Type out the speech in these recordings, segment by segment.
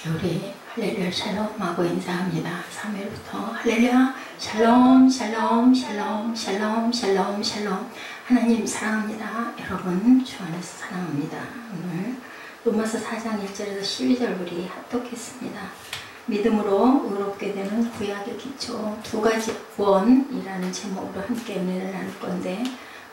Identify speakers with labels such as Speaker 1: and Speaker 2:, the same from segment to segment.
Speaker 1: 우리 할렐루야 샬롬 하고 인사합니다. 3일부터 할렐루야 샬롬 샬롬 샬롬 샬롬 샬롬 샬롬. 하나님 사랑합니다. 여러분 주 안에서 사랑합니다. 오늘 로마서 4장 1절에서 12절 우리 합독했습니다. 믿음으로 의롭게 되는 구약의 기초 두 가지 구원이라는 제목으로 함께 은혜를 나눌 건데,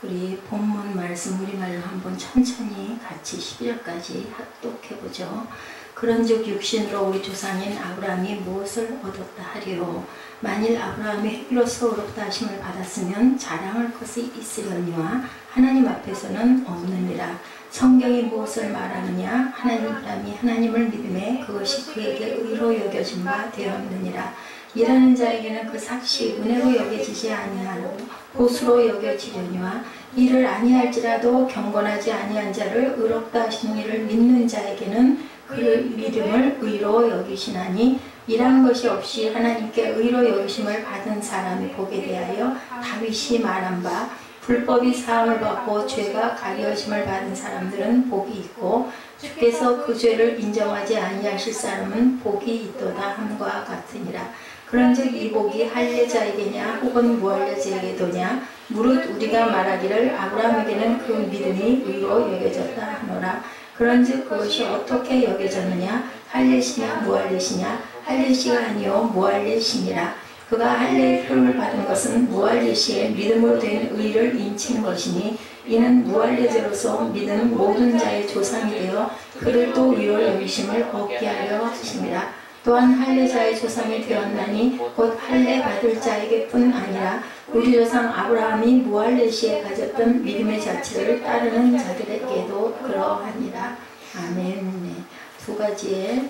Speaker 1: 우리 본문 말씀 우리말로 한번 천천히 같이 12절까지 합독해보죠. 그런즉 육신으로 우리 조상인 아브라함이 무엇을 얻었다 하리요. 만일 아브라함이 행위로서 의롭다 하심을 받았으면 자랑할 것이 있으려니와 하나님 앞에서는 없느니라. 성경이 무엇을 말하느냐? 하나님이라니 하나님을 믿음에 그것이 그에게 의로 여겨진 바 되었느니라. 일하는 자에게는 그 삭시 은혜로 여겨지지 아니하고 보수로 여겨지려니와 이를 아니할지라도 경건하지 아니한 자를 의롭다 하시는 이를 믿는 자에게는 그 믿음을 의로 여기시나니, 이라는 것이 없이 하나님께 의로 여기심을 받은 사람이 복에 대하여 다윗이 말한 바, 불법이 사함을 받고 죄가 가려짐을 받은 사람들은 복이 있고 주께서 그 죄를 인정하지 아니하실 사람은 복이 있도다 함과 같으니라. 그런즉 이 복이 할례자에게냐 혹은 무할례자에게도냐? 무릇 우리가 말하기를 아브라함에게는 그 믿음이 의로 여겨졌다 하노라. 그런즉 그것이 어떻게 여겨졌느냐? 할례시냐 무할례시냐? 할례시가 아니요 무할례시니라. 그가 할례의 표를 받은 것은 무할례시의 믿음으로 된 의를 인치는 것이니, 이는 무할례자로서 믿은 모든 자의 조상이 되어 그를 또 의로 여기심을 얻게 하려 하심이라. 또한 할례자의 조상이 되었나니 곧 할례 받을 자에게뿐 아니라 우리 조상 아브라함이 무할례시에 가졌던 믿음의 자체를 따르는 자들에게도 그러하니라. 아멘. 네. 두 가지의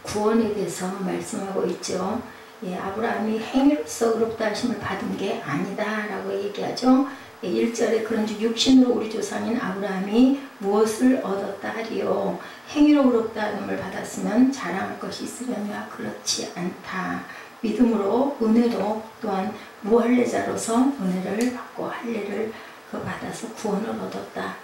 Speaker 1: 구원에 대해서 말씀하고 있죠. 예, 아브라함이 행위로서 의롭다 하심을 받은 게 아니다 라고 얘기하죠. 1절에 그런즉 육신으로 우리 조상인 아브라함이 무엇을 얻었다 하리요. 행위로 의롭다 함을 받았으면 자랑할 것이 있으려니와 그렇지 않다. 믿음으로 은혜로 또한 무할례자로서 은혜를 받고 할례를 받아서 구원을 얻었다.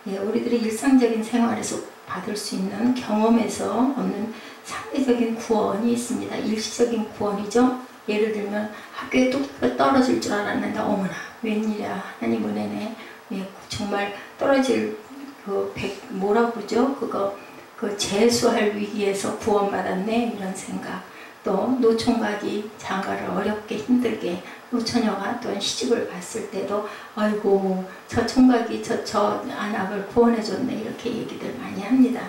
Speaker 1: 예, 우리들이 일상적인 생활에서 받을 수 있는 경험에서 얻는 상대적인 구원이 있습니다. 일시적인 구원이죠. 예를 들면 학교에 뚝 떨어질 줄 알았는데 어머나 웬일이야 하나님 은혜네. 예, 정말 떨어질 뭐라고 그러죠? 그 재수할 위기에서 구원받았네 이런 생각. 또 노총각이 장가를 어렵게 힘들게 노처녀가 또 시집을 갔을 때도 아이고 저 총각이 저 안압을 구원해줬네 이렇게 얘기들 많이 합니다.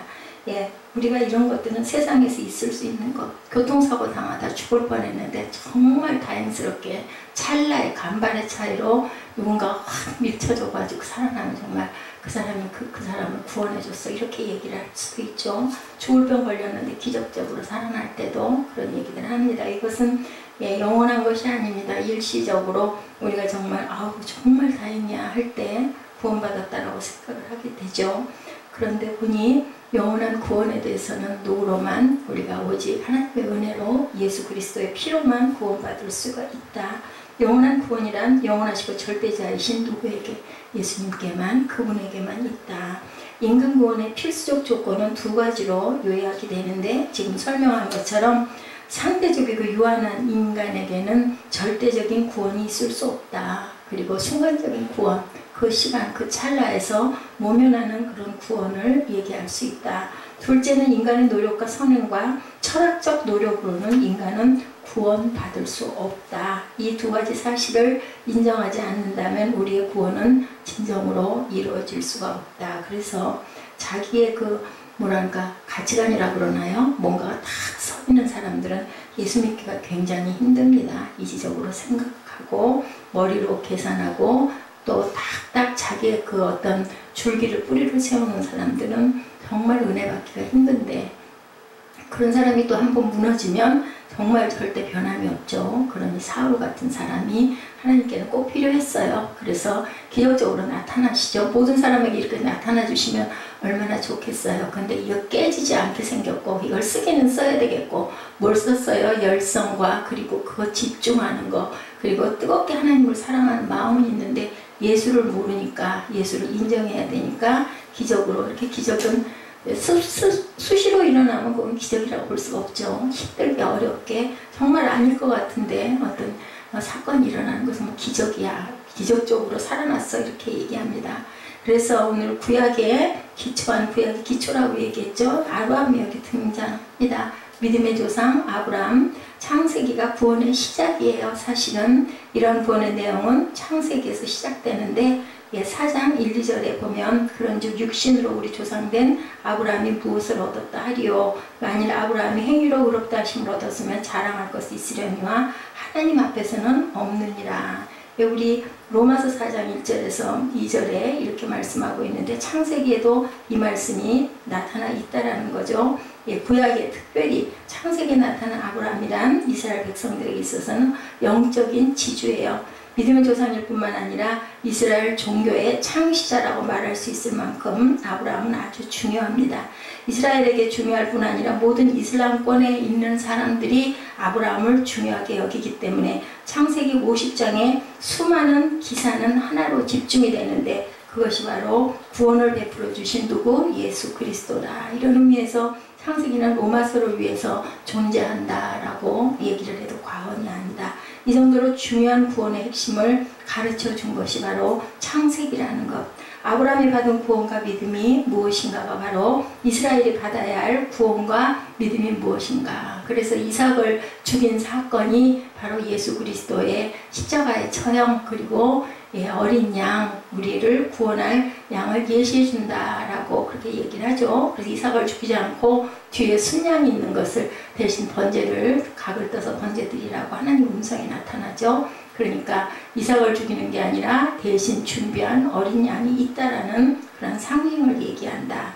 Speaker 1: 예, 우리가 이런 것들은 세상에서 있을 수 있는 것, 교통사고 당하다 죽을 뻔했는데 정말 다행스럽게 찰나의 간발의 차이로 누군가 확 밀쳐줘가지고 살아나면 정말 그 사람이 그 사람을 구원해줬어 이렇게 얘기를 할 수도 있죠. 죽을 병 걸렸는데 기적적으로 살아날 때도 그런 얘기를 합니다. 이것은 예, 영원한 것이 아닙니다. 일시적으로 우리가 정말 아우 정말 다행이야 할 때 구원받았다라고 생각을 하게 되죠. 그런데 보니 영원한 구원에 대해서는 누구로만 우리가 오직 하나님의 은혜로 예수 그리스도의 피로만 구원받을 수가 있다. 영원한 구원이란 영원하시고 절대자이신 누구에게? 예수님께만, 그분에게만 있다. 인간 구원의 필수적 조건은 두 가지로 요약이 되는데, 지금 설명한 것처럼 상대적이고 유한한 인간에게는 절대적인 구원이 있을 수 없다. 그리고 순간적인 구원, 그 시간, 그 찰나에서 모면하는 그런 구원을 얘기할 수 있다. 둘째는 인간의 노력과 선행과 철학적 노력으로는 인간은 구원받을 수 없다. 이 두 가지 사실을 인정하지 않는다면 우리의 구원은 진정으로 이루어질 수가 없다. 그래서 자기의 뭐랄까 가치관이라고 그러나요? 뭔가가 딱 서 있는 사람들은 예수 믿기가 굉장히 힘듭니다. 이지적으로 생각하고 머리로 계산하고 또 딱딱 자기의 그 어떤 줄기를 뿌리를 세우는 사람들은 정말 은혜 받기가 힘든데, 그런 사람이 또 한 번 무너지면 정말 절대 변함이 없죠. 그러니 사울 같은 사람이 하나님께는 꼭 필요했어요. 그래서 기적적으로 나타나시죠. 모든 사람에게 이렇게 나타나 주시면 얼마나 좋겠어요. 근데 이거 깨지지 않게 생겼고 이걸 쓰기는 써야 되겠고, 뭘 썼어요? 열성과 그리고 그거 집중하는 거, 그리고 뜨겁게 하나님을 사랑하는 마음은 있는데 예수를 모르니까 예수를 인정해야 되니까 기적으로 이렇게 기적은 수시로 일어나면 그건 기적이라고 볼 수가 없죠. 힘들게 어렵게 정말 아닐 것 같은데 어떤 사건이 일어나는 것은 뭐 기적이야. 기적적으로 살아났어. 이렇게 얘기합니다. 그래서 오늘 구약에 기초한 구약의 기초라고 얘기했죠. 아브라함이 여기 등장합니다. 믿음의 조상 아브라함. 창세기가 구원의 시작이에요. 사실은 이런 구원의 내용은 창세기에서 시작되는데 4장 1, 2절에 보면 그런즉 육신으로 우리 조상된 아브라함이 무엇을 얻었다 하리요. 만일 아브라함이 행위로 의롭다 하심을 얻었으면 자랑할 것이 있으려니와 하나님 앞에서는 없느니라. 우리 로마서 4장 1절에서 2절에 이렇게 말씀하고 있는데 창세기에도 이 말씀이 나타나 있다라는 거죠. 구약에 특별히 창세기에 나타난 아브라함이란 이스라엘 백성들에게 있어서는 영적인 지주예요. 믿음의 조상일 뿐만 아니라 이스라엘 종교의 창시자라고 말할 수 있을 만큼 아브라함은 아주 중요합니다. 이스라엘에게 중요할 뿐 아니라 모든 이슬람권에 있는 사람들이 아브라함을 중요하게 여기기 때문에 창세기 50장의 수많은 기사는 하나로 집중이 되는데 그것이 바로 구원을 베풀어 주신 누구? 예수 그리스도다. 이런 의미에서 창세기는 로마서를 위해서 존재한다라고 얘기를 해도 과언이 아니다. 이 정도로 중요한 구원의 핵심을 가르쳐 준 것이 바로 창세기라는 것. 아브라함이 받은 구원과 믿음이 무엇인가가 바로 이스라엘이 받아야 할 구원과 믿음이 무엇인가. 그래서 이삭을 죽인 사건이 바로 예수 그리스도의 십자가의 처형 그리고 어린 양, 우리를 구원할 양을 예시해 준다라고 그렇게 얘기를 하죠. 그래서 이삭을 죽이지 않고 뒤에 순양이 있는 것을 대신 번제를 각을 떠서 번제 드리라고 하나님 음성이 나타나죠. 그러니까 이삭을 죽이는 게 아니라 대신 준비한 어린 양이 있다라는 그런 상징을 얘기한다.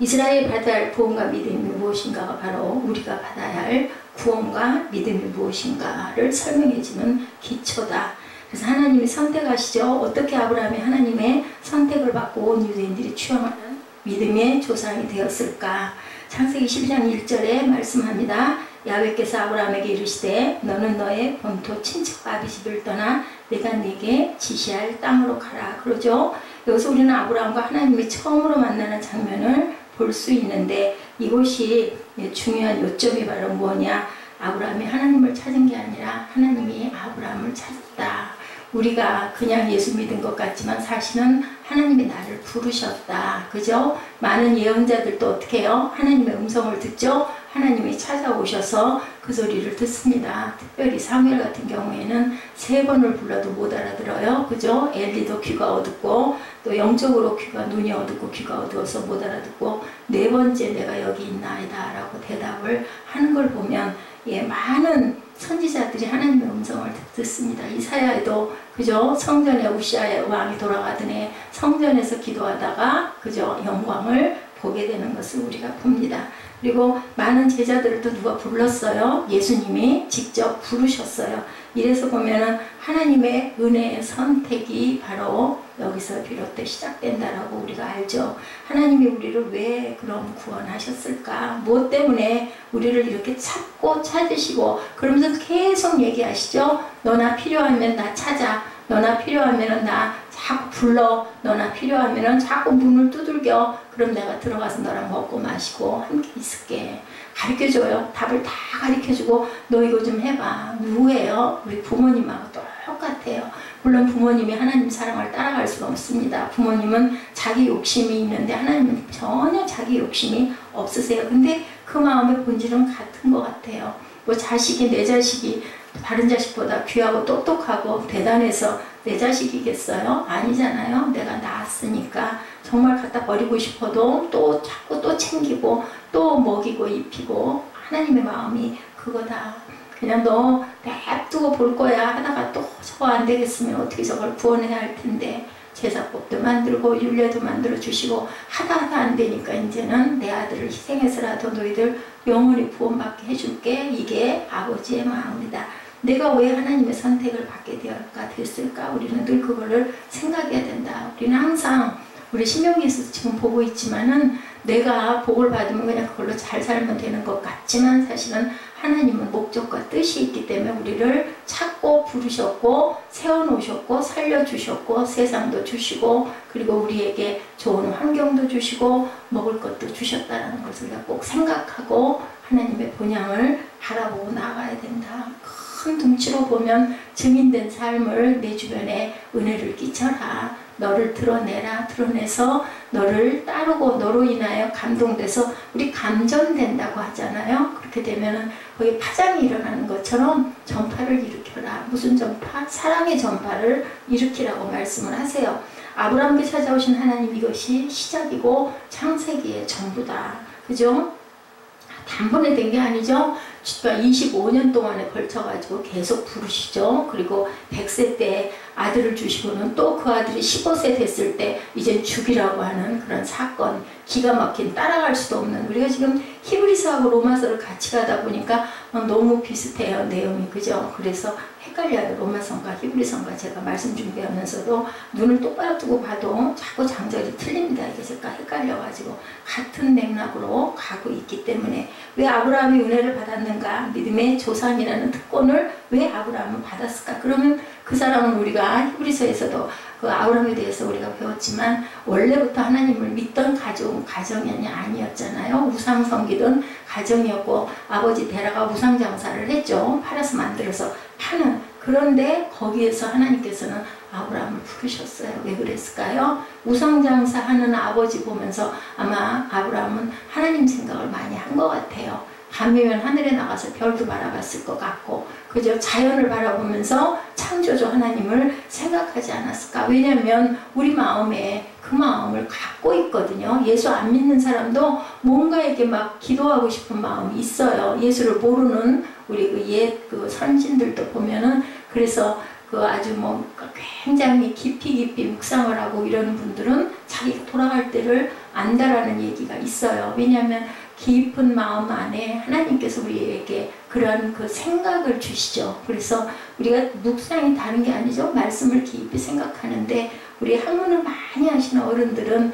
Speaker 1: 이스라엘이 받아야 할 구원과 믿음이 무엇인가가 바로 우리가 받아야 할 구원과 믿음이 무엇인가를 설명해 주는 기초다. 그래서 하나님이 선택하시죠. 어떻게 아브라함이 하나님의 선택을 받고 온 유대인들이 추앙하는 믿음의 조상이 되었을까. 창세기 12장 1절에 말씀합니다. 야훼께서 아브라함에게 이르시되 너는 너의 본토 친척 아비 집을 떠나 내가 네게 지시할 땅으로 가라. 그러죠. 여기서 우리는 아브라함과 하나님이 처음으로 만나는 장면을 볼 수 있는데 이곳이 중요한 요점이 바로 뭐냐. 아브라함이 하나님을 찾은 게 아니라 하나님이 아브라함을 찾았다. 우리가 그냥 예수 믿은 것 같지만 사실은 하나님이 나를 부르셨다. 그죠? 많은 예언자들도 어떻게 해요? 하나님의 음성을 듣죠? 하나님이 찾아오셔서 그 소리를 듣습니다. 특별히 사무엘 같은 경우에는 3번을 불러도 못 알아들어요. 그죠? 엘리도 귀가 어둡고 또 영적으로 눈이 어둡고 귀가 어두워서 못 알아듣고 4번째 내가 여기 있나이다 라고 대답을 하는 걸 보면 많은 선지자들이 하나님의 음성을 듣습니다. 이사야에도 그죠? 성전에 우시아 왕이 돌아가더니 성전에서 기도하다가 그죠? 영광을 보게 되는 것을 우리가 봅니다. 그리고 많은 제자들을 또 누가 불렀어요? 예수님이 직접 부르셨어요. 이래서 보면은 하나님의 은혜의 선택이 바로 여기서 비롯돼 시작된다라고 우리가 알죠. 하나님이 우리를 왜 그럼 구원하셨을까? 무엇 때문에 우리를 이렇게 찾고 찾으시고 그러면서 계속 얘기하시죠. 너나 필요하면 나 찾아. 너나 필요하면 나 자꾸 불러. 너나 필요하면 자꾸 문을 두들겨. 그럼 내가 들어가서 너랑 먹고 마시고 함께 있을게. 가르쳐줘요. 답을 다 가르쳐주고 너 이거 좀 해봐. 누구예요? 우리 부모님하고 똑같아요. 물론 부모님이 하나님 사랑을 따라갈 수는 없습니다. 부모님은 자기 욕심이 있는데 하나님은 전혀 자기 욕심이 없으세요. 근데 그 마음의 본질은 같은 것 같아요. 뭐 자식이 내 자식이 다른 자식보다 귀하고 똑똑하고 대단해서 내 자식이겠어요? 아니잖아요. 내가 낳았으니까 정말 갖다 버리고 싶어도 또 자꾸 또 챙기고 또 먹이고 입히고 하나님의 마음이 그거다. 그냥 너 냅두고 볼 거야 하다가 또 저거 안 되겠으면 어떻게 저걸 구원해야 할 텐데 제사법도 만들고 율례도 만들어 주시고 하다 안 되니까 이제는 내 아들을 희생해서라도 너희들 영원히 구원받게 해줄게. 이게 아버지의 마음이다. 내가 왜 하나님의 선택을 받게 됐을까? 우리는 늘 그거를 생각해야 된다. 우리는 항상 우리 신명기에서 지금 보고 있지만은 내가 복을 받으면 그냥 그걸로 잘 살면 되는 것 같지만 사실은 하나님은 목적과 뜻이 있기 때문에 우리를 찾고 부르셨고 세워놓으셨고 살려주셨고 세상도 주시고 그리고 우리에게 좋은 환경도 주시고 먹을 것도 주셨다는 것을 우리가 꼭 생각하고 하나님의 본향을 바라보고 나가야 된다. 큰 둥치로 보면 증인된 삶을 내 주변에 은혜를 끼쳐라. 너를 드러내라. 드러내서 너를 따르고 너로 인하여 감동돼서 우리 감전된다고 하잖아요. 그렇게 되면은 거기 파장이 일어나는 것처럼 전파를 일으켜라. 무슨 전파? 사랑의 전파를 일으키라고 말씀을 하세요. 아브라함께 찾아오신 하나님 이것이 시작이고 창세기의 전부다. 그죠? 단번에 된 게 아니죠. 25년 동안에 걸쳐가지고 계속 부르시죠. 그리고 100세 때 아들을 주시고는 또 그 아들이 15세 됐을 때 이제 죽이라고 하는 그런 사건, 기가 막힌 따라갈 수도 없는, 우리가 지금 히브리서하고 로마서를 같이 가다 보니까 너무 비슷해요. 내용이. 그죠? 그래서 헷갈려요. 로마서과 히브리서가 제가 말씀 준비하면서도 눈을 똑바로 뜨고 봐도 자꾸 장절이 틀립니다. 이게 제가 헷갈려가지고 같은 맥락으로 가고 있기 때문에 왜 아브라함이 은혜를 받았는가? 믿음의 조상이라는 특권을 왜 아브라함은 받았을까? 그러면 그 사람은 우리가 히브리서에서도 그 아브라함에 대해서 우리가 배웠지만 원래부터 하나님을 믿던 가정이 아니었잖아요. 우상 섬기던 가정이었고 아버지 데라가 우상 장사를 했죠. 팔아서 만들어서 파는. 그런데 거기에서 하나님께서는 아브라함을 부르셨어요. 왜 그랬을까요? 우상 장사하는 아버지 보면서 아마 아브라함은 하나님 생각을 많이 한 것 같아요. 밤이면 하늘에 나가서 별도 바라봤을 것 같고, 그저 자연을 바라보면서 창조주 하나님을 생각하지 않았을까? 왜냐하면 우리 마음에 그 마음을 갖고 있거든요. 예수 안 믿는 사람도 뭔가에게 막 기도하고 싶은 마음이 있어요. 예수를 모르는 우리 그 선진들도 보면은, 그래서 그 아주 뭐 굉장히 깊이 묵상을 하고 이러는 분들은 자기가 돌아갈 때를 안다라는 얘기가 있어요. 왜냐하면 깊은 마음 안에 하나님께서 우리에게 그런 그 생각을 주시죠. 그래서 우리가 묵상이 다른 게 아니죠. 말씀을 깊이 생각하는데, 우리 학문을 많이 하시는 어른들은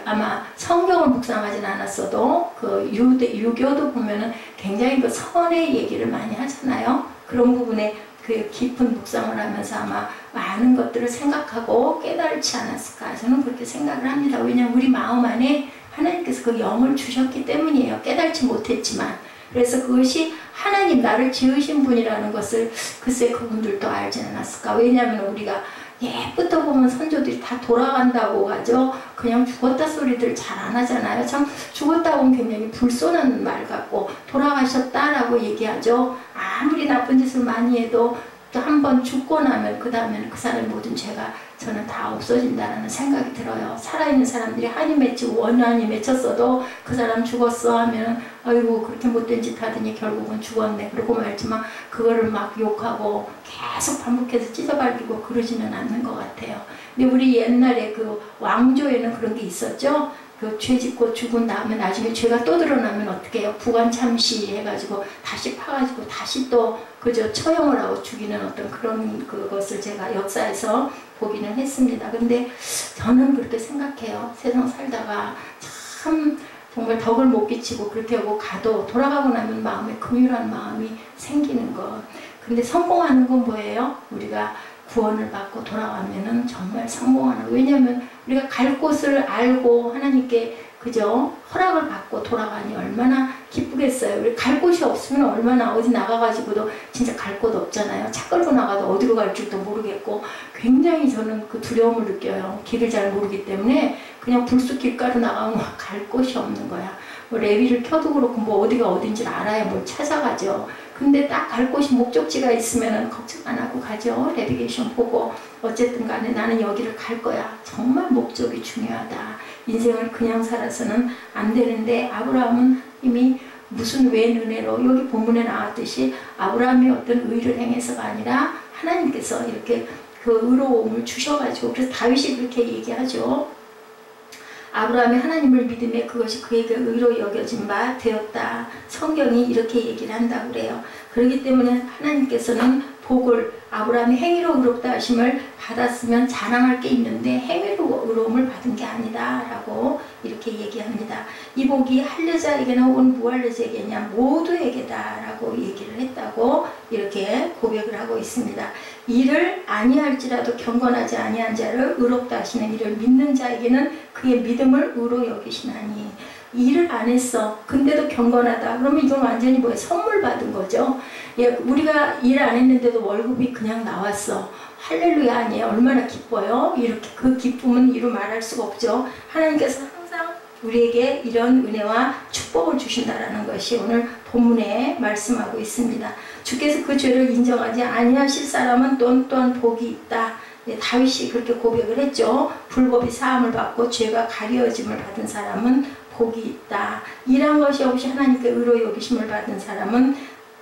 Speaker 1: 아마 성경을 묵상하진 않았어도 그 유교도 보면은 굉장히 그 선의 얘기를 많이 하잖아요. 그런 부분에 그 깊은 묵상을 하면서 아마 많은 것들을 생각하고 깨달지 않았을까, 저는 그렇게 생각을 합니다. 왜냐하면 우리 마음 안에 하나님께서 그 영을 주셨기 때문이에요. 깨달지 못했지만. 그래서 그것이 하나님 나를 지으신 분이라는 것을 글쎄 그분들도 알지 않았을까. 왜냐하면 우리가 옛부터 보면 선조들이 다 돌아간다고 하죠. 그냥 죽었다 소리들 잘 안 하잖아요. 참 죽었다 보면 굉장히 불쏘는 말 같고 돌아가셨다라고 얘기하죠. 아무리 나쁜 짓을 많이 해도 또 한 번 죽고 나면 그 다음에는 그 사람의 모든 죄가 저는 다 없어진다는 생각이 들어요. 살아있는 사람들이 한이 맺히고 원한이 맺혔어도 그 사람 죽었어 하면 아이고 그렇게 못된 짓 하더니 결국은 죽었네 그러고 말지만 그거를 막 욕하고 계속 반복해서 찢어발리고 그러지는 않는 것 같아요. 근데 우리 옛날에 그 왕조에는 그런 게 있었죠. 그 죄 짓고 죽은 다음에 나중에 죄가 또 드러나면 어떻게 해요? 부관 참시 해가지고 다시 파가지고 다시 또 그저 처형을 하고 죽이는 어떤 그런 그것을 제가 역사에서 보기는 했습니다. 근데 저는 그렇게 생각해요. 세상 살다가 참 정말 덕을 못 끼치고 그렇게 하고 가도 돌아가고 나면 마음에 긍휼한 마음이 생기는 것. 근데 성공하는 건 뭐예요? 우리가 구원을 받고 돌아가면은 정말 성공하는. 왜냐하면 우리가 갈 곳을 알고 하나님께 그죠? 허락을 받고 돌아가니 얼마나 기쁘겠어요. 우리 갈 곳이 없으면 얼마나 어디 나가가지고도 진짜 갈 곳 없잖아요. 차 끌고 나가도 어디로 갈 줄도 모르겠고 굉장히 저는 그 두려움을 느껴요. 길을 잘 모르기 때문에 그냥 불쑥 길가로 나가면 갈 곳이 없는 거야. 뭐 레비를 켜도 그렇고 뭐 어디가 어딘지 알아야 뭘 찾아가죠. 근데 딱 갈 곳이 목적지가 있으면 걱정 안 하고 가죠. 내비게이션 보고 어쨌든 간에 나는 여기를 갈 거야. 정말 목적이 중요하다. 인생을 그냥 살아서는 안 되는데 아브라함은 이미 무슨 웬 은혜로 여기 본문에 나왔듯이 아브라함이 어떤 의를 행해서가 아니라 하나님께서 이렇게 그 의로움을 주셔가지고 그래서 다윗이 그렇게 얘기하죠. 아브라함이 하나님을 믿음에 그것이 그에게 의로 여겨진 바 되었다. 성경이 이렇게 얘기를 한다고 그래요. 그렇기 때문에 하나님께서는 복을 아브라함이 행위로 의롭다 하심을 받았으면 자랑할 게 있는데 행위로 의로움을 받은 게 아니다 라고 이렇게 얘기합니다. 이 복이 할례자에게나 혹은 무할례자에게냐 모두에게다 라고 얘기를 했다고 이렇게 고백을 하고 있습니다. 이를 아니할지라도 경건하지 아니한 자를 의롭다 하시는 이를 믿는 자에게는 그의 믿음을 의로 여기시나니. 일을 안 했어. 근데도 경건하다. 그러면 이건 완전히 뭐예요? 선물 받은 거죠. 예, 우리가 일 안 했는데도 월급이 그냥 나왔어. 할렐루야 아니에요? 얼마나 기뻐요? 이렇게 그 기쁨은 이루 말할 수가 없죠. 하나님께서 항상 우리에게 이런 은혜와 축복을 주신다라는 것이 오늘 본문에 말씀하고 있습니다. 주께서 그 죄를 인정하지 아니하실 사람은 또한 복이 있다. 네, 다윗이 그렇게 고백을 했죠. 불법이 사함을 받고 죄가 가려짐을 받은 사람은 복이 있다. 일한 것이 없이 하나님께 의로 여기심을 받은 사람은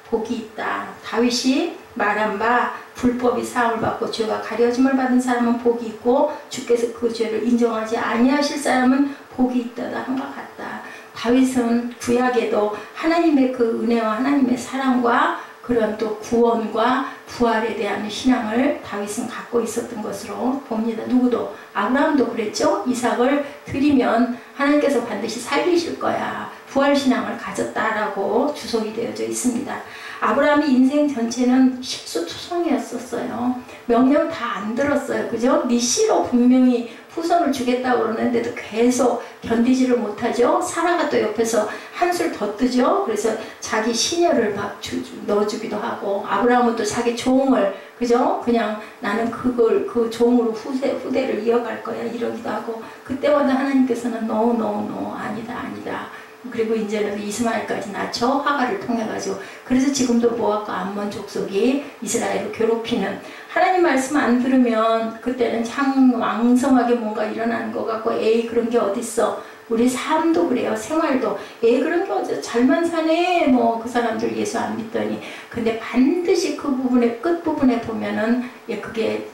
Speaker 1: 복이 있다. 다윗이 말한 바 불법이 사함을 받고 죄가 가려짐을 받은 사람은 복이 있고 주께서 그 죄를 인정하지 아니하실 사람은 복이 있다다 한 것 같다. 다윗은 구약에도 하나님의 그 은혜와 하나님의 사랑과 그런 또 구원과 부활에 대한 신앙을 다윗은 갖고 있었던 것으로 봅니다. 누구도 아브라함도 그랬죠. 이삭을 드리면 하나님께서 반드시 살리실 거야. 부활신앙을 가졌다라고 주석이 되어져 있습니다. 아브라함이 인생 전체는 식수투성이었었어요. 명령 다 안 들었어요. 그죠? 네 씨로 분명히 후손을 주겠다고 그러는데도 계속 견디지를 못하죠. 사라가 또 옆에서 한술 더 뜨죠. 그래서 자기 시녀를 막 넣어주기도 하고, 아브라함은 또 자기 종을, 그죠? 그냥 나는 그 종으로 후대를 이어갈 거야 이러기도 하고, 그때마다 하나님께서는 no 아니다. 그리고 이제는 이스마엘까지 낳죠. 하가를 통해가지고. 그래서 지금도 모압과 암몬 족속이 이스라엘을 괴롭히는, 하나님 말씀 안 들으면 그때는 참 왕성하게 뭔가 일어나는 것 같고, 에이 그런 게 어딨어. 우리 삶도 그래요. 생활도 에이 그런 게 어딨어. 잘만 사네. 뭐 그 사람들 예수 안 믿더니. 근데 반드시 그 부분의 끝부분에 보면은 그게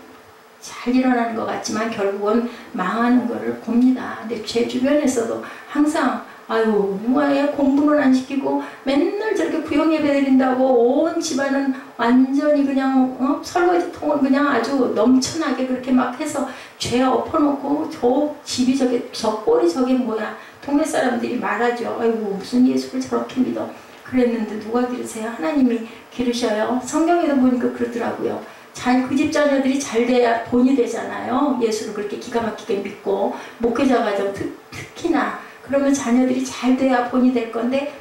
Speaker 1: 잘 일어나는 것 같지만 결국은 망하는 것을 봅니다. 근데 제 주변에서도 항상 아유, 왜 공부는 안 시키고 맨날 저렇게 구역 예배 드린다고 온 집안은 완전히 그냥 설거지통을 그냥 아주 넘쳐나게 그렇게 막 해서 죄 엎어놓고 저 집이 저 꼴이 저게 뭐야. 동네 사람들이 말하죠. 아이고 무슨 예수를 저렇게 믿어. 그랬는데 누가 기르세요? 하나님이 기르셔요. 성경에도 보니까 그러더라고요. 그 집 자녀들이 잘 돼야 본이 되잖아요. 예수를 그렇게 기가 막히게 믿고 목회자 가정 특히나 그러면 자녀들이 잘 돼야 본이 될 건데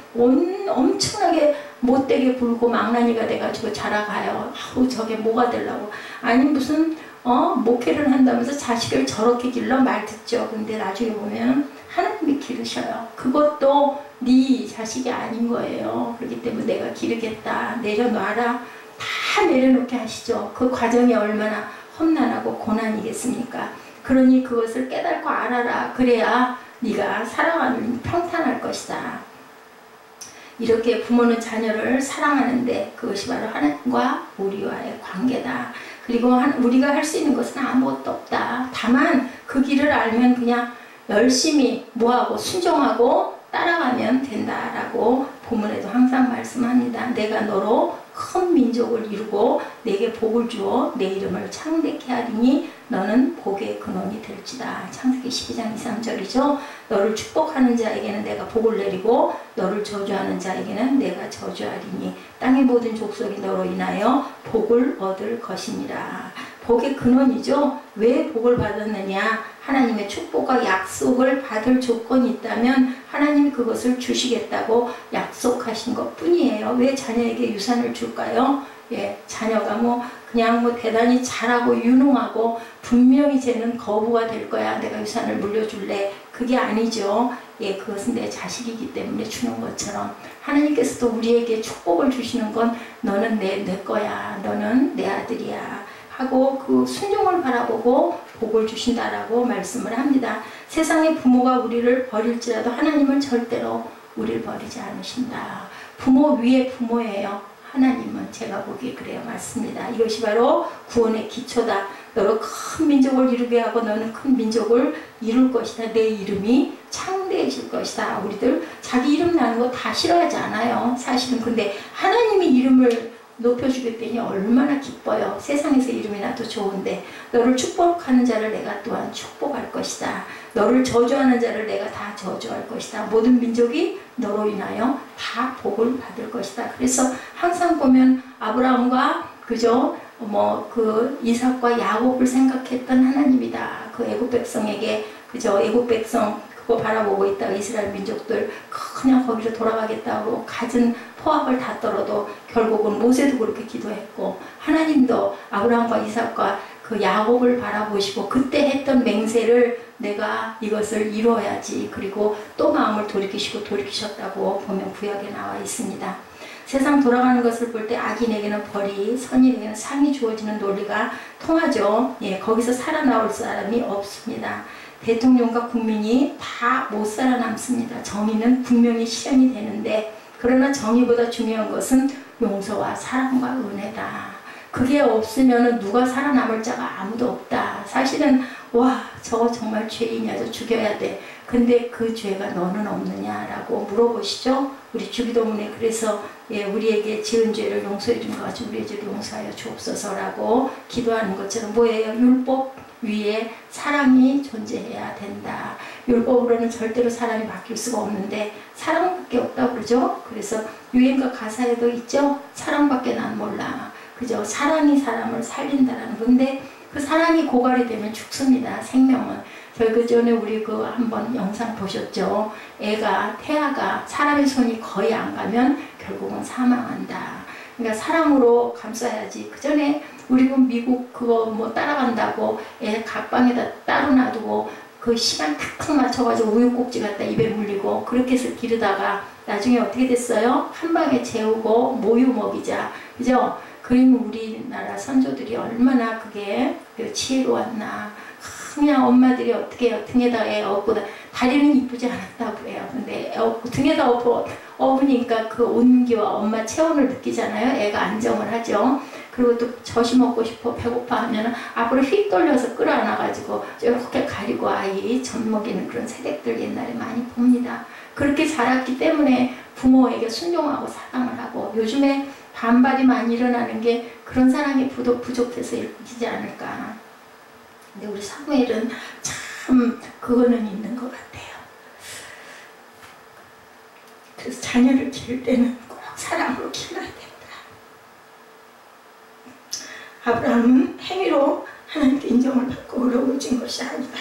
Speaker 1: 엄청나게 못되게 굴고 망나니가 돼가지고 자라가요. 아우 저게 뭐가 되려고. 아니 무슨 목회를 한다면서 자식을 저렇게 길러 말 듣죠. 근데 나중에 보면 하나님이 기르셔요. 그것도 네 자식이 아닌 거예요. 그렇기 때문에 내가 기르겠다. 내려놔라. 다 내려놓게 하시죠. 그 과정이 얼마나 험난하고 고난이겠습니까. 그러니 그것을 깨닫고 알아라. 그래야 네가 살아가는 평탄할 것이다. 이렇게 부모는 자녀를 사랑하는데 그것이 바로 하나님과 우리와의 관계다. 그리고 우리가 할 수 있는 것은 아무것도 없다. 다만 그 길을 알면 그냥 열심히 뭐하고 순종하고 따라가면 된다라고 본문에도 항상 말씀합니다. 내가 너로 큰 민족을 이루고 내게 복을 주어 내 이름을 창대케 하리니 너는 복의 근원이 될지다. 창세기 12장 2, 3절이죠. 너를 축복하는 자에게는 내가 복을 내리고 너를 저주하는 자에게는 내가 저주하리니 땅의 모든 족속이 너로 인하여 복을 얻을 것이니라. 복의 근원이죠. 왜 복을 받았느냐. 하나님의 축복과 약속을 받을 조건이 있다면 하나님이 그것을 주시겠다고 약속하신 것 뿐이에요. 왜 자녀에게 유산을 줄까요? 자녀가 그냥 대단히 잘하고 유능하고 분명히 쟤는 거부가 될 거야. 내가 유산을 물려줄래. 그게 아니죠. 그것은 내 자식이기 때문에 주는 것처럼 하나님께서도 우리에게 축복을 주시는 건 너는 내 거야. 너는 내 아들이야. 하고 그 순종을 바라보고 복을 주신다라고 말씀을 합니다. 세상의 부모가 우리를 버릴지라도 하나님은 절대로 우리를 버리지 않으신다. 부모 위에 부모예요. 하나님은 제가 보기에 그래요. 맞습니다. 이것이 바로 구원의 기초다. 너로 큰 민족을 이루게 하고 너는 큰 민족을 이룰 것이다. 내 이름이 창대해질 것이다. 우리들 자기 이름 나는 거 다 싫어하지 않아요. 사실은. 근데 하나님이 이름을 높여주겠더니 얼마나 기뻐요. 세상에서 이름이 나도 좋은데 너를 축복하는 자를 내가 또한 축복할 것이다. 너를 저주하는 자를 내가 다 저주할 것이다. 모든 민족이 너로 인하여 다 복을 받을 것이다. 그래서 항상 보면 아브라함과 그저 그 이삭과 야곱을 생각했던 하나님이다. 그 애굽 백성에게 그저 애굽 백성 그거 바라보고 있다가 이스라엘 민족들 그냥 거기로 돌아가겠다고 갖은 포악을 다 떨어도 결국은 모세도 그렇게 기도했고 하나님도 아브라함과 이삭과 그 야곱을 바라보시고 그때 했던 맹세를 내가 이것을 이루어야지 그리고 또 마음을 돌이키셨다고 보면 구약에 나와 있습니다. 세상 돌아가는 것을 볼 때 악인에게는 벌이 선인에게는 상이 주어지는 논리가 통하죠. 예, 거기서 살아나올 사람이 없습니다. 대통령과 국민이 다 못 살아남습니다. 정의는 분명히 실현이 되는데 그러나 정의보다 중요한 것은 용서와 사랑과 은혜다. 그게 없으면 누가 살아남을 자가 아무도 없다. 사실은 와 저거 정말 죄인이야. 저 죽여야 돼. 근데 그 죄가 너는 없느냐라고 물어보시죠. 우리 주기도문에 그래서 예, 우리에게 지은 죄를 용서해 준 것 같이 우리의 죄를 용서하여 주옵소서라고 기도하는 것처럼 뭐예요? 율법 위에 사랑이 존재해야 된다. 율법으로는 절대로 사람이 바뀔 수가 없는데 사랑밖에 없다고 그러죠. 그래서 유행가 가사에도 있죠. 사랑밖에 난 몰라. 그죠? 사랑이 사람을 살린다라는 건데 그 사랑이 고갈이 되면 죽습니다. 생명은. 저희 그 전에 우리 그 한번 영상 보셨죠? 태아가 사람의 손이 거의 안 가면 결국은 사망한다. 그러니까 사랑으로 감싸야지. 그 전에 우리 그 미국 그거 뭐 따라간다고 애 각방에다 따로 놔두고 그 시간 탁탁 맞춰가지고 우유꼭지 갖다 입에 물리고 그렇게 해서 기르다가 나중에 어떻게 됐어요? 한 방에 재우고 모유 먹이자. 그죠? 그러면 우리나라 선조들이 얼마나 그게 지혜로웠나. 그냥 엄마들이 어떻게 해요? 등에다 애 업고 다리는 이쁘지 않았다고 해요. 근데 애 업고 등에다 업으니까 그 온기와 엄마 체온을 느끼잖아요. 애가 안정을 하죠. 그리고 또 젖이 먹고 싶어 배고파 하면 앞으로 휙 돌려서 끌어안아가지고 이렇게 가리고 아이 젖 먹이는 그런 세대들 옛날에 많이 봅니다. 그렇게 자랐기 때문에 부모에게 순종하고 사랑을 하고 요즘에 반발이 많이 일어나는 게 그런 사랑이 부족해서 일으키지 않을까. 근데 우리 사무엘은 참 그거는 있는 것 같아요. 그래서 자녀를 기를 때는 꼭 사랑으로 키워야 된다. 아브라함은 행위로 하나님께 인정을 받고 의로워진 것이 아니다.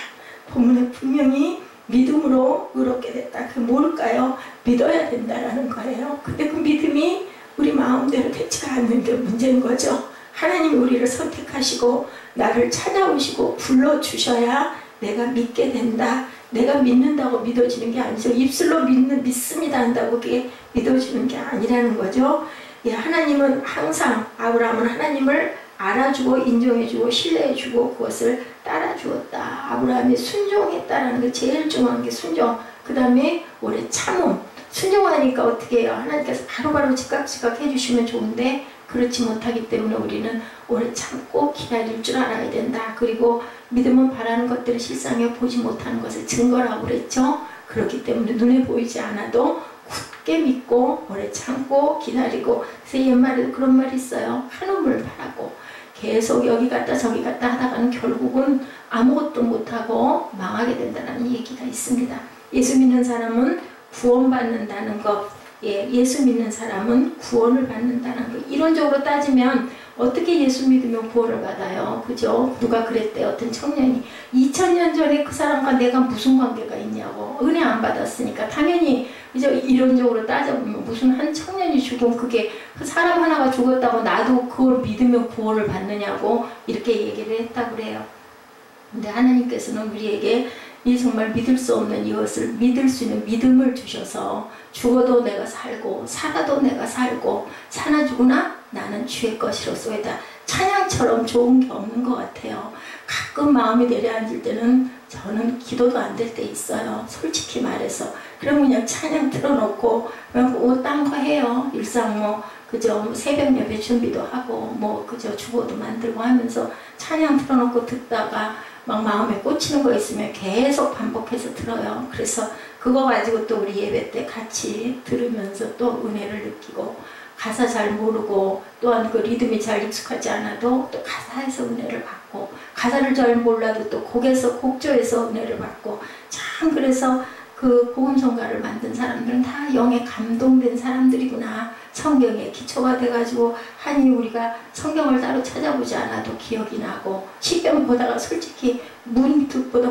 Speaker 1: 본문에 분명히 믿음으로 의롭게 됐다. 그게 뭘까요? 믿어야 된다라는 거예요. 근데 그 믿음이 우리 마음대로 되지가 않는 게 문제인 거죠. 하나님이 우리를 선택하시고 나를 찾아오시고 불러주셔야 내가 믿게 된다. 내가 믿는다고 믿어지는 게 아니죠. 입술로 믿습니다 한다고 그게 믿어지는 게 아니라는 거죠. 예, 하나님은 항상 아브라함은 하나님을 알아주고 인정해주고 신뢰해주고 그것을 따라주었다. 아브라함이 순종했다라는 게 제일 중요한 게 순종. 그 다음에 오래 참음. 순종하니까 어떻게 해요? 하나님께서 바로바로 즉각 해주시면 좋은데 그렇지 못하기 때문에 우리는 오래 참고 기다릴 줄 알아야 된다. 그리고 믿음은 바라는 것들을 실상에 보지 못하는 것을 증거라고 그랬죠. 그렇기 때문에 눈에 보이지 않아도 굳게 믿고 오래 참고 기다리고. 그래서 옛말에도 그런 말이 있어요. 한우물 바라고 계속 여기 갔다 저기 갔다 하다가는 결국은 아무것도 못하고 망하게 된다는 얘기가 있습니다. 예수 믿는 사람은 구원받는다는 것, 예수 믿는 사람은 구원을 받는다는 것. 이론적으로 따지면 어떻게 예수 믿으면 구원을 받아요? 그죠? 누가 그랬대. 어떤 청년이 2000년 전에 그 사람과 내가 무슨 관계가 있냐고. 은혜 안 받았으니까 당연히 그죠? 이론적으로 따져보면 무슨 한 청년이 죽으면 그게 그 사람 하나가 죽었다고 나도 그걸 믿으면 구원을 받느냐고 이렇게 얘기를 했다고 그래요. 근데 하나님께서는 우리에게 이 정말 믿을 수 없는 이것을 믿을 수 있는 믿음을 주셔서 죽어도 내가 살고 살아도 내가 살고 사나 죽으나 나는 주의 것이로소이다. 찬양처럼 좋은 게 없는 것 같아요. 가끔 마음이 내려앉을 때는 저는 기도도 안 될 때 있어요. 솔직히 말해서. 그럼 그냥 찬양 틀어놓고 그냥 딴 거 해요. 일상 뭐 그저 새벽 예배 준비도 하고 뭐 그저 주보도 만들고 하면서 찬양 틀어놓고 듣다가 막 마음에 꽂히는 거 있으면 계속 반복해서 들어요. 그래서 그거 가지고 또 우리 예배 때 같이 들으면서 또 은혜를 느끼고 가사 잘 모르고 또한 그 리듬이 잘 익숙하지 않아도 또 가사에서 은혜를 받고 가사를 잘 몰라도 또 곡조에서 은혜를 받고 참 그래서 그 복음성가를 만든 사람들은 다 영에 감동된 사람들이구나. 성경에 기초가 돼가지고 하니 우리가 성경을 따로 찾아보지 않아도 기억이 나고 시편 보다가 솔직히 문득 보다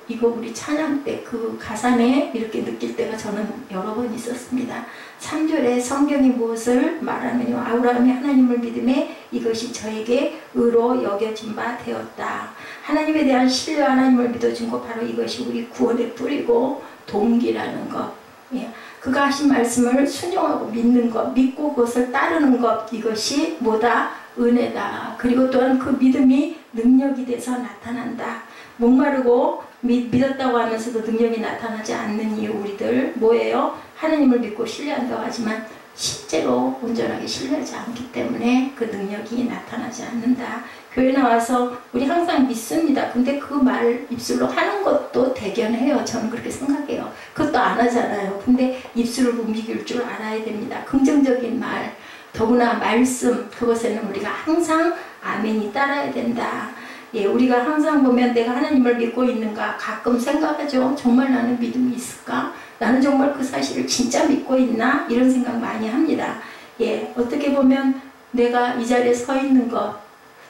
Speaker 1: 이거 우리 찬양 때 그 가사네 이렇게 느낄 때가 저는 여러 번 있었습니다. 3절에 성경이 무엇을 말하느냐 아브라함이 하나님을 믿음에 이것이 저에게 의로 여겨진 바 되었다. 하나님에 대한 신뢰 하나님을 믿어준 것 바로 이것이 우리 구원의 뿌리고 동기라는 것. 예. 그가 하신 말씀을 순종하고 믿는 것, 믿고 그것을 따르는 것, 이것이 뭐다? 은혜다. 그리고 또한 그 믿음이 능력이 돼서 나타난다. 목마르고 믿었다고 하면서도 능력이 나타나지 않는 이유 우리들 뭐예요? 하나님을 믿고 신뢰한다고 하지만 실제로 온전하게 신뢰하지 않기 때문에 그 능력이 나타나지 않는다. 교회 나와서 우리 항상 믿습니다. 근데 그 말 입술로 하는 것도 대견해요. 저는 그렇게 생각해요. 그것도 안 하잖아요. 근데 입술로 믿을 줄 알아야 됩니다. 긍정적인 말, 더구나 말씀, 그것에는 우리가 항상 아멘이 따라야 된다. 예, 우리가 항상 보면 내가 하나님을 믿고 있는가 가끔 생각하죠. 정말 나는 믿음이 있을까? 나는 정말 그 사실을 진짜 믿고 있나? 이런 생각 많이 합니다. 예, 어떻게 보면 내가 이 자리에 서 있는 것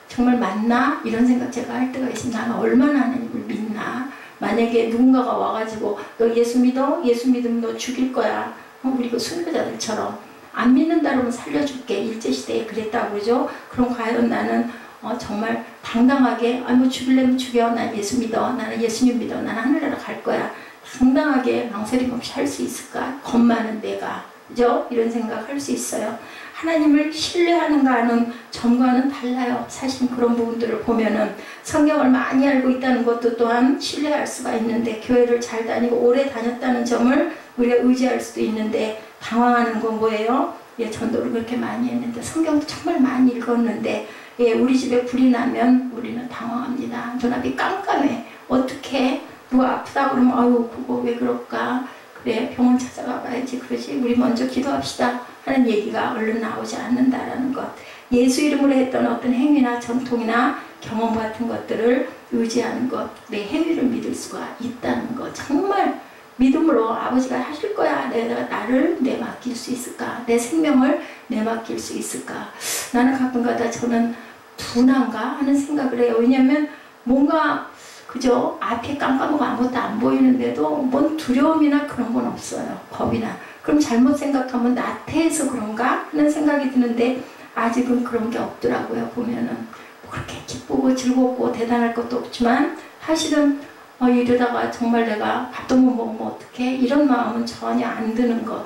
Speaker 1: 정말 맞나? 이런 생각 제가 할 때가 있습니다. 나는 얼마나 하나님을 믿나? 만약에 누군가가 와가지고 너 예수 믿어? 예수 믿으면 너 죽일 거야. 우리 그 순교자들처럼 안 믿는다 그러면 살려줄게. 일제시대에 그랬다고 그러죠. 그럼 과연 나는 정말 당당하게 뭐 죽일래면 죽여. 난 예수 믿어. 나는 예수님 믿어. 나는 하늘나라 갈 거야. 당당하게 망설임 없이 할 수 있을까? 겁 많은 내가. 그죠? 이런 생각 할 수 있어요. 하나님을 신뢰하는가는 점과는 달라요. 사실 그런 부분들을 보면은 성경을 많이 알고 있다는 것도 또한 신뢰할 수가 있는데 교회를 잘 다니고 오래 다녔다는 점을 우리가 의지할 수도 있는데 당황하는 건 뭐예요? 예, 전도를 그렇게 많이 했는데 성경도 정말 많이 읽었는데 예, 우리 집에 불이 나면 우리는 당황합니다. 눈앞이 깜깜해. 어떻게 누가 아프다 그러면 아유 그거 왜 그럴까? 그래 병원 찾아가 봐야지. 그러지 우리 먼저 기도합시다 하는 얘기가 얼른 나오지 않는다라는 것. 예수 이름으로 했던 어떤 행위나 전통이나 경험 같은 것들을 의지하는 것, 내 행위를 믿을 수가 있다는 것. 정말 믿음으로 아버지가 하실 거야. 내가 나를 내맡길 수 있을까? 내 생명을 내맡길 수 있을까? 나는 가끔가다 저는 둔한가 하는 생각을 해요. 왜냐하면 뭔가 그죠? 앞에 깜깜하고 아무것도 안 보이는데도 뭔 두려움이나 그런 건 없어요. 겁이나. 그럼 잘못 생각하면 나태해서 그런가 하는 생각이 드는데 아직은 그런 게 없더라고요. 보면은 그렇게 기쁘고 즐겁고 대단할 것도 없지만 사실은 이러다가 정말 내가 밥도 못 먹으면 어떡해? 이런 마음은 전혀 안 드는 것.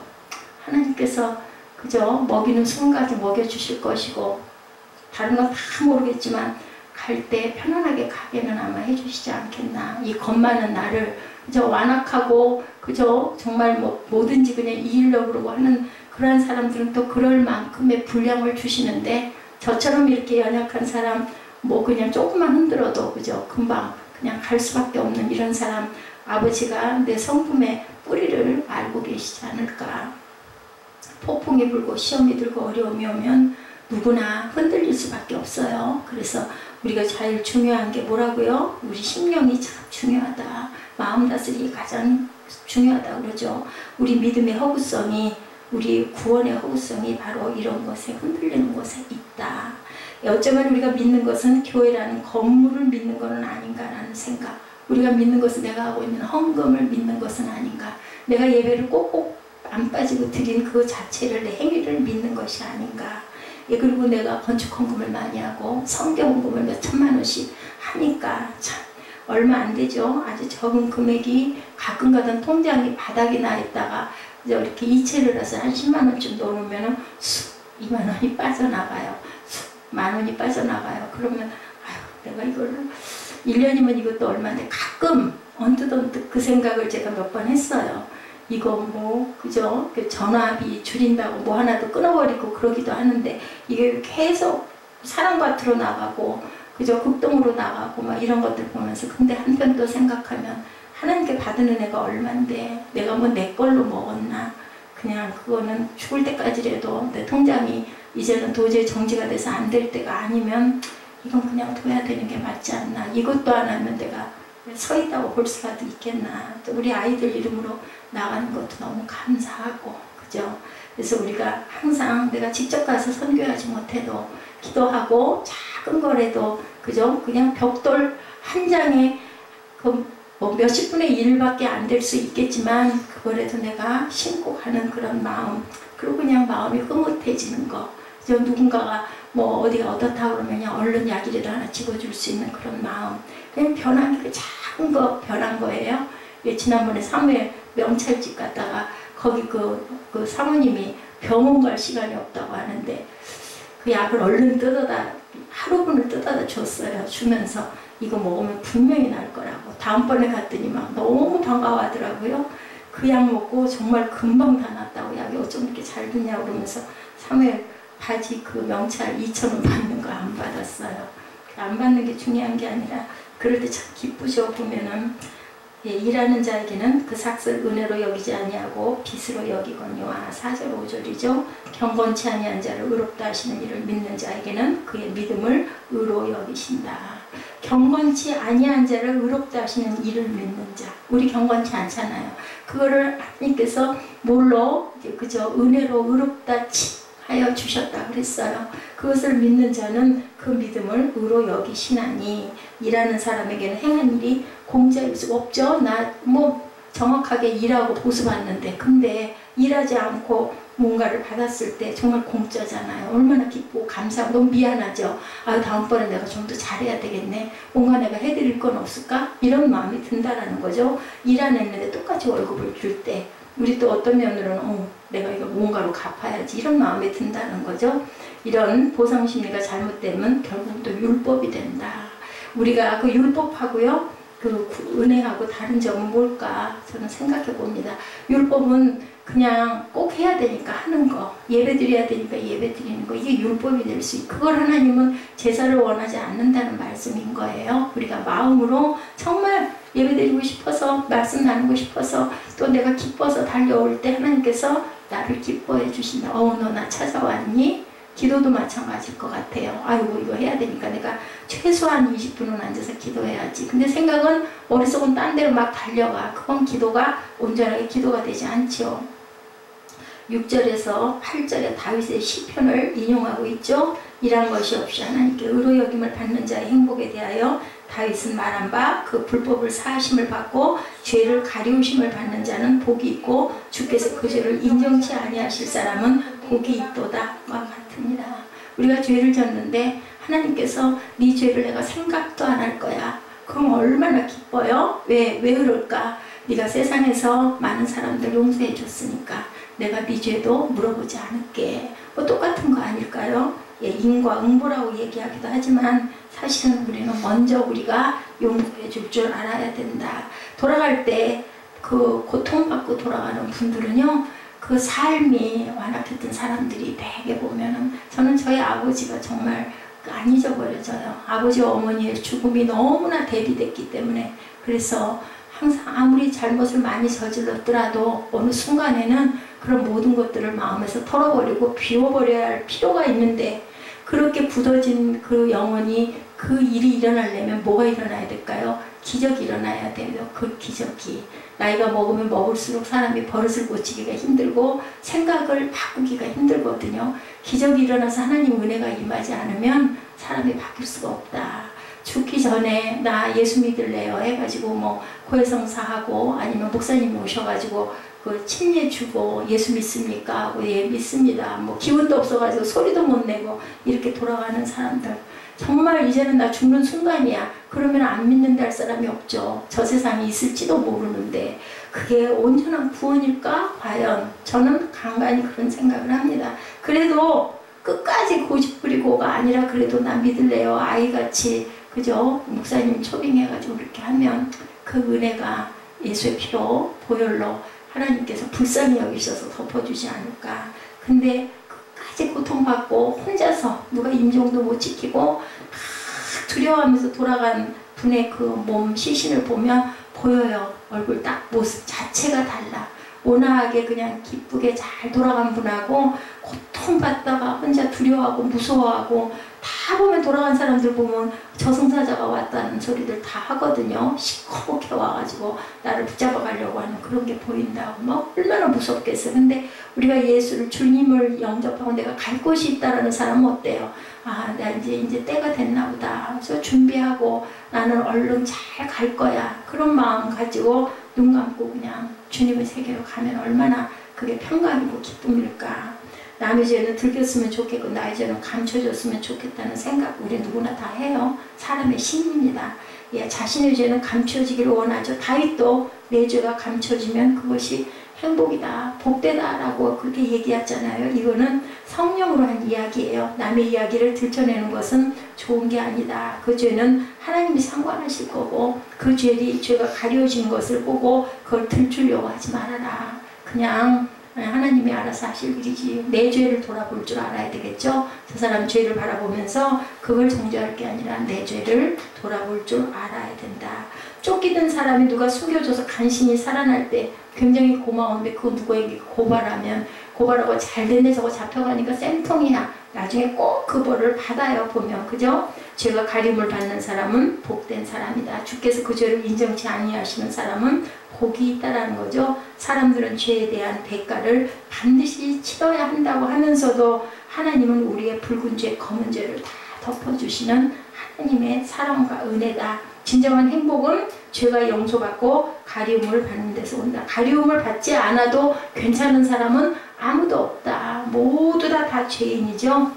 Speaker 1: 하나님께서 그죠? 먹이는 순간에 먹여주실 것이고 다른 건 다 모르겠지만 갈 때 편안하게 가게는 아마 해주시지 않겠나. 이 겁 많은 나를 그저 완악하고 그저 정말 뭐 뭐든지 그냥 이기려고 그러고 하는 그러한 사람들은 또 그럴 만큼의 분량을 주시는데 저처럼 이렇게 연약한 사람 뭐 그냥 조금만 흔들어도 그죠 금방 그냥 갈 수밖에 없는 이런 사람 아버지가 내 성품의 뿌리를 알고 계시지 않을까. 폭풍이 불고 시험이 들고 어려움이 오면 누구나 흔들릴 수밖에 없어요. 그래서 우리가 제일 중요한 게 뭐라고요? 우리 심령이 참 중요하다. 마음 다스리기 가장 중요하다 그러죠. 우리 믿음의 허구성이 우리 구원의 허구성이 바로 이런 것에 흔들리는 것에 있다. 어쩌면 우리가 믿는 것은 교회라는 건물을 믿는 것은 아닌가라는 생각. 우리가 믿는 것은 내가 하고 있는 헌금을 믿는 것은 아닌가. 내가 예배를 꼭꼭 안 빠지고 드린 그 자체를 내 행위를 믿는 것이 아닌가. 예, 그리고 내가 건축 헌금을 많이 하고 성경 헌금을 몇 천만 원씩 하니까 참 얼마 안 되죠. 아주 적은 금액이 가끔 가던 통장이 바닥에 나 있다가 이렇게 이체를 해서 한 10만 원쯤 넣어놓으면 수 2만 원이 빠져나가요. 만 원이 빠져나가요. 그러면 아유 내가 이걸로 1년이면 이것도 얼마인데 가끔 언뜻 그 생각을 제가 몇 번 했어요. 이거 뭐 그죠? 전화비 줄인다고 뭐 하나도 끊어버리고 그러기도 하는데 이게 계속 사랑밭으로 나가고 그죠? 극동으로 나가고 막 이런 것들 보면서 근데 한편 또 생각하면 하나님께 받은 은혜가 얼만데 내가 뭐 내 걸로 먹었나? 그냥 그거는 죽을 때까지라도 내 통장이 이제는 도저히 정지가 돼서 안 될 때가 아니면 이건 그냥 둬야 되는 게 맞지 않나. 이것도 안 하면 내가 서 있다고 볼 수라도 있겠나. 또 우리 아이들 이름으로 나가는 것도 너무 감사하고, 그죠? 그래서 우리가 항상 내가 직접 가서 선교하지 못해도 기도하고 작은 거라도, 그죠? 그냥 벽돌 한 장에 뭐 몇십 분의 1밖에 안 될 수 있겠지만 그거라도 내가 신고 가는 그런 마음, 그리고 그냥 마음이 흐뭇해지는 거. 그죠? 누군가가 뭐 어디가 어떻다 그러면 그냥 얼른 약이라도 하나 집어줄 수 있는 그런 마음. 그냥 변한 게 작은 거 변한 거예요. 예, 지난번에 사무엘 명찰집 갔다가 거기 그 사모님이 병원 갈 시간이 없다고 하는데 그 약을 얼른 뜯어다 하루분을 뜯어다 줬어요. 주면서 이거 먹으면 분명히 날 거라고. 다음번에 갔더니 막 너무 반가워하더라고요. 그 약 먹고 정말 금방 다 났다고. 약이 어쩜 이렇게 잘 듣냐고 그러면서 사무엘 바지 그 명찰 2,000원 받는 거 안 받았어요. 안 받는 게 중요한 게 아니라 그럴 때 참 기쁘죠. 보면은 예, 일하는 자에게는 그 삭슬 은혜로 여기지 아니하고 빚으로 여기거니와. 4절 5절이죠. 경건치 아니한 자를 의롭다 하시는 이를 믿는 자에게는 그의 믿음을 의로 여기신다. 경건치 아니한 자를 의롭다 하시는 이를 믿는 자. 우리 경건치 않잖아요. 그거를 하나님께서 뭘로, 그죠? 은혜로 의롭다 하여 주셨다 그랬어요. 그것을 믿는 자는 그 믿음을 의로 여기시나니. 일하는 사람에게는 행한 일이 공짜일 수가 없죠. 나 뭐 정확하게 일하고 보수받는데, 근데 일하지 않고 뭔가를 받았을 때 정말 공짜잖아요. 얼마나 기쁘고 감사하고 너무 미안하죠. 아, 다음번에 내가 좀 더 잘해야 되겠네. 뭔가 내가 해드릴 건 없을까? 이런 마음이 든다라는 거죠. 일 안 했는데 똑같이 월급을 줄 때 우리 또 어떤 면으로는 내가 이거 뭔가로 갚아야지 이런 마음이 든다는 거죠. 이런 보상심리가 잘못되면 결국 또 율법이 된다. 우리가 그 율법하고요, 그 은혜하고 다른 점은 뭘까? 저는 생각해 봅니다. 율법은 그냥 꼭 해야 되니까 하는 거, 예배 드려야 되니까 예배 드리는 거, 이게 율법이 될 수 있고, 그걸 하나님은 제사를 원하지 않는다는 말씀인 거예요. 우리가 마음으로 정말 예배 드리고 싶어서, 말씀 나누고 싶어서, 또 내가 기뻐서 달려올 때 하나님께서 나를 기뻐해 주신다. 너 나 찾아왔니? 기도도 마찬가지일 것 같아요. 아이고 이거 해야 되니까 내가 최소한 20분은 앉아서 기도해야지. 근데 생각은, 머릿속은 딴 데로 막 달려가. 그건 기도가 온전하게 기도가 되지 않죠. 6절에서 8절에 다윗의 시편을 인용하고 있죠. 일한 것이 없이 하나님께 의로 여김을 받는 자의 행복에 대하여 다윗은 말한 바, 그 불법을 사하심을 받고 죄를 가리우심을 받는 자는 복이 있고 주께서 그 죄를 인정치 아니하실 사람은 복이 있도다 와 같으니라. 우리가 죄를 졌는데 하나님께서 네 죄를 내가 생각도 안 할 거야. 그럼 얼마나 기뻐요? 왜 그럴까? 네가 세상에서 많은 사람들 용서해 줬으니까 내가 네 죄도 물어보지 않을게. 뭐 똑같은 거 아닐까요? 예, 인과응보라고 얘기하기도 하지만 사실은 우리는 먼저 우리가 용서해 줄 줄 알아야 된다. 돌아갈 때 그 고통받고 돌아가는 분들은요, 그 삶이 완악했던 사람들이 되게 보면은, 저는 저희 아버지가 정말 안 잊어버려져요. 아버지와 어머니의 죽음이 너무나 대비됐기 때문에. 그래서 항상 아무리 잘못을 많이 저질렀더라도 어느 순간에는 그런 모든 것들을 마음에서 털어버리고 비워버려야 할 필요가 있는데, 그렇게 굳어진 그 영혼이 그 일이 일어나려면 뭐가 일어나야 될까요? 기적이 일어나야 돼요. 그 기적이. 나이가 먹으면 먹을수록 사람이 버릇을 고치기가 힘들고 생각을 바꾸기가 힘들거든요. 기적이 일어나서 하나님 은혜가 임하지 않으면 사람이 바뀔 수가 없다. 죽기 전에 나 예수 믿을래요 해가지고 뭐 고해성사하고, 아니면 목사님이 오셔가지고 그 침례 주고 예수 믿습니까? 하고 예 믿습니다. 뭐 기운도 없어가지고 소리도 못 내고 이렇게 돌아가는 사람들, 정말 이제는 나 죽는 순간이야. 그러면 안 믿는다 할 사람이 없죠. 저 세상에 있을지도 모르는데 그게 온전한 구원일까? 과연 저는 간간히 그런 생각을 합니다. 그래도 끝까지 고집부리고가 아니라 그래도 나 믿을래요 아이같이, 그죠? 목사님 초빙해가지고 그렇게 하면 그 은혜가 예수의 피로 보혈로 하나님께서 불쌍히 여기셔서 덮어주지 않을까. 근데 끝까지 고통받고 혼자서 누가 임종도 못 지키고 막 두려워하면서 돌아간 분의 그 몸 시신을 보면 보여요. 얼굴 딱 모습 자체가 달라. 온화하게 그냥 기쁘게 잘 돌아간 분하고 고통받다가 혼자 두려워하고 무서워하고 다 보면 돌아간 사람들 보면 저승사자가 왔다는 소리들 다 하거든요. 시커멓게 와가지고 나를 붙잡아 가려고 하는 그런 게 보인다고 막 얼마나 무섭겠어요. 근데 우리가 예수를 주님을 영접하고 내가 갈 곳이 있다라는 사람은 어때요? 아, 나 이제 때가 됐나 보다. 그래서 준비하고 나는 얼른 잘 갈 거야. 그런 마음 가지고 눈 감고 그냥 주님의 세계로 가면 얼마나 그게 평강이고 기쁨일까. 남의 죄는 들켰으면 좋겠고 나의 죄는 감춰졌으면 좋겠다는 생각 우리 누구나 다 해요. 사람의 심리입니다. 예, 자신의 죄는 감춰지기를 원하죠. 다윗도 내 죄가 감춰지면 그것이 행복이다, 복되다 라고 그렇게 얘기하잖아요. 이거는 성령으로 한 이야기예요. 남의 이야기를 들춰내는 것은 좋은 게 아니다. 그 죄는 하나님이 상관하실 거고 그 죄가 가려진 것을 보고 그걸 들추려고 하지 말아라. 그냥 하나님이 알아서 하실 일이지. 내 죄를 돌아볼 줄 알아야 되겠죠. 저 사람 죄를 바라보면서 그걸 정죄할 게 아니라 내 죄를 돌아볼 줄 알아야 된다. 쫓기던 사람이 누가 숨겨줘서 간신히 살아날 때 굉장히 고마운데 그거 누구에게 고발하고 잘 됐네 저거 잡혀가니까 쌤통이야. 나중에 꼭 그 벌을 받아요. 보면 그죠? 죄가 가림을 받는 사람은 복된 사람이다. 주께서 그 죄를 인정치 아니하시는 사람은 복이 있다라는 거죠. 사람들은 죄에 대한 대가를 반드시 치러야 한다고 하면서도 하나님은 우리의 붉은 죄, 검은 죄를 다 덮어주시는 하나님의 사랑과 은혜다. 진정한 행복은 죄가 용서받고 가리움을 받는 데서 온다. 가리움을 받지 않아도 괜찮은 사람은 아무도 없다. 모두 다 죄인이죠.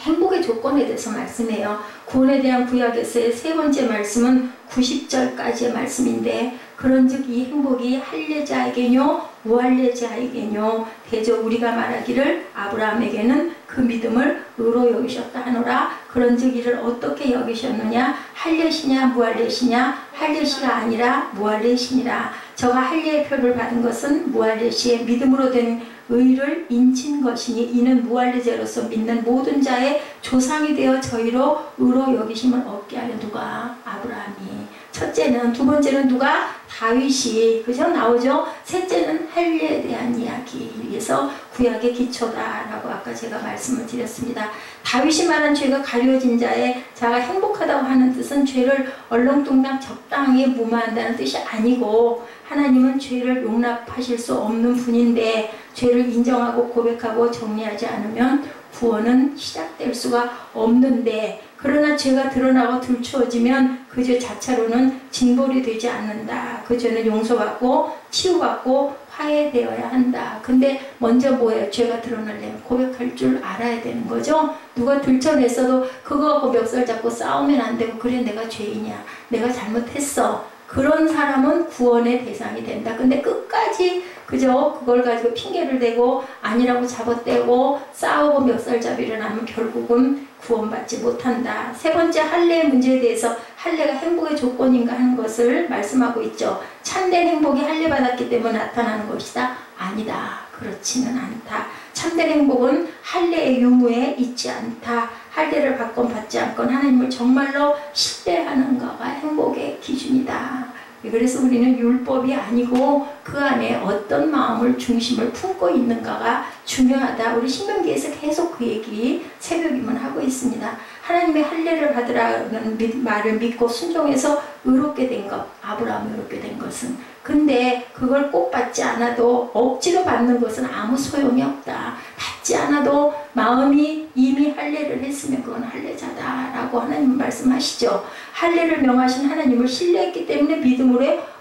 Speaker 1: 행복의 조건에 대해서 말씀해요. 구원에 대한 구약에서의 세 번째 말씀은 90절까지의 말씀인데 그런즉 이 행복이 할례자에게뇨 무할례자에게뇨 대저 우리가 말하기를 아브라함에게는 그 믿음을 의로 여기셨다 하노라. 그런즉 이를 어떻게 여기셨느냐? 할례시냐 무할례시냐? 할례시가 아니라 무할례시니라. 저가 할례의 표를 받은 것은 무할례시의 믿음으로 된 의를 인친 것이니 이는 무할례자로서 믿는 모든 자의 조상이 되어 저희로 의로 여기심을 얻게 하려 누가? 아브라함이. 첫째는, 두 번째는 누가? 다윗이. 그죠? 나오죠? 셋째는 할례에 대한 이야기에서 구약의 기초다라고 아까 제가 말씀을 드렸습니다. 다윗이 말한 죄가 가려진 자가 행복하다고 하는 뜻은 죄를 얼렁뚱땅 적당히 무마한다는 뜻이 아니고 하나님은 죄를 용납하실 수 없는 분인데 죄를 인정하고 고백하고 정리하지 않으면 구원은 시작될 수가 없는데 그러나 죄가 드러나고 들추어지면 그 죄 자체로는 징벌이 되지 않는다. 그 죄는 용서받고 치유받고 화해되어야 한다. 근데 먼저 뭐예요? 죄가 드러나려면 고백할 줄 알아야 되는 거죠. 누가 들춰냈어도 그거 갖고 멱살 잡고 싸우면 안 되고 그래 내가 죄인이야. 내가 잘못했어. 그런 사람은 구원의 대상이 된다. 근데 끝까지 그저 그걸 가지고 핑계를 대고 아니라고 잡아떼고 싸우고 멱살잡이를 하면 결국은 구원받지 못한다. 세 번째 할례의 문제에 대해서 할례가 행복의 조건인가 하는 것을 말씀하고 있죠. 참된 행복이 할례 받았기 때문에 나타나는 것이다. 아니다. 그렇지는 않다. 참된 행복은 할례의 유무에 있지 않다. 할례를 받건 받지 않건 하나님을 정말로 신뢰하는가가 행복의 기준이다. 그래서 우리는 율법이 아니고 그 안에 어떤 마음을 중심을 품고 있는가가 중요하다. 우리 신명기에서 계속 그 얘기 새벽이면 하고 있습니다. 하나님의 할례를 받으라는 말을 믿고 순종해서 의롭게 된 것, 아브라함이 의롭게 된 것은. 근데 그걸 꼭 받지 않아도 억지로 받는 것은 아무 소용이 없다. 받지 않아도 마음이 이미 할례를 했으면 그건 할례자다라고 하나님은 말씀하시죠. 할례를 명하신 하나님을 신뢰했기 때문에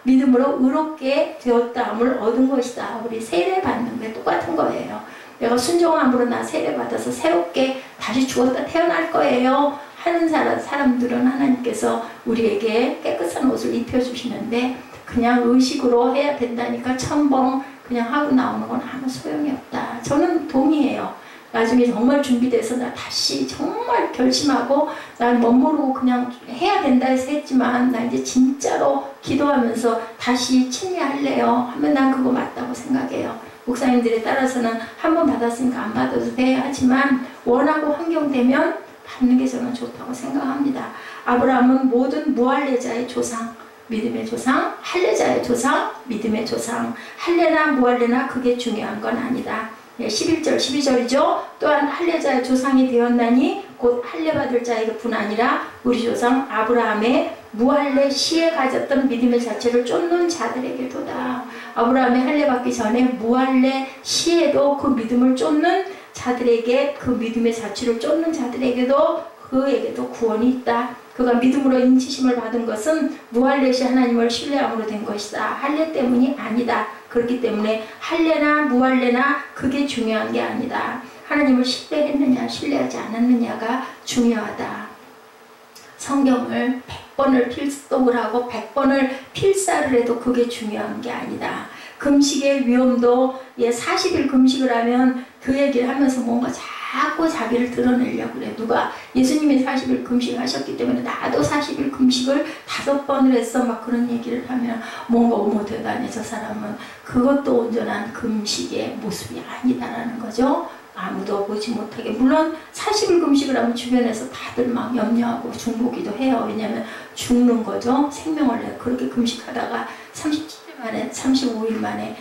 Speaker 1: 믿음으로 의롭게 되었다함을 얻은 것이다. 우리 세례 받는 게 똑같은 거예요. 내가 순종함으로 나 세례 받아서 새롭게 다시 죽었다 태어날 거예요 하는 사람들은 하나님께서 우리에게 깨끗한 옷을 입혀주시는데 그냥 의식으로 해야 된다니까 첨벙 그냥 하고 나오는 건 아무 소용이 없다. 저는 동의해요. 나중에 정말 준비돼서 나 다시 정말 결심하고 난 멋모르고 그냥 해야 된다 해서 했지만 나 이제 진짜로 기도하면서 다시 침례할래요 하면 난 그거 맞다고 생각해요. 목사님들에 따라서는 한 번 받았으니까 안 받아도 돼 하지만 원하고 환경되면 받는 게 저는 좋다고 생각합니다. 아브라함은 모든 무할례자의 조상, 믿음의 조상, 할례자의 조상, 믿음의 조상. 할례나 무할례나 그게 중요한 건 아니다. 11절 12절이죠. 또한 할례자의 조상이 되었나니 곧 할례 받을 자에게 뿐 아니라 우리 조상 아브라함의 무할례 시에 가졌던 믿음의 자체를 쫓는 자들에게도다. 아브라함의 할례 받기 전에 무할례 시에도 그 믿음을 쫓는 자들에게, 그 믿음의 자취를 쫓는 자들에게도, 그에게도 구원이 있다. 그가 믿음으로 인치심을 받은 것은 무할례 시 하나님을 신뢰함으로 된 것이다. 할례 때문이 아니다. 그렇기 때문에 할례나 무할례나 그게 중요한 게 아니다. 하나님을 신뢰했느냐 신뢰하지 않았느냐가 중요하다. 성경을 100번을 필독을 하고 100번을 필사를 해도 그게 중요한 게 아니다. 금식의 위험도 40일 금식을 하면 그 얘기를 하면서 뭔가 자꾸 자기를 드러내려고 그래. 누가 예수님이 40일 금식하셨기 때문에 나도 40일 금식을 5번을 했어 막 그런 얘기를 하면 뭔가 어머 대단해 저 사람은. 그것도 온전한 금식의 모습이 아니다라는 거죠. 아무도 보지 못하게. 물론 40일 금식을 하면 주변에서 다들 막 염려하고 중보기도 해요. 왜냐하면 죽는 거죠. 생명을 내. 그렇게 금식하다가 37일 만에 35일 만에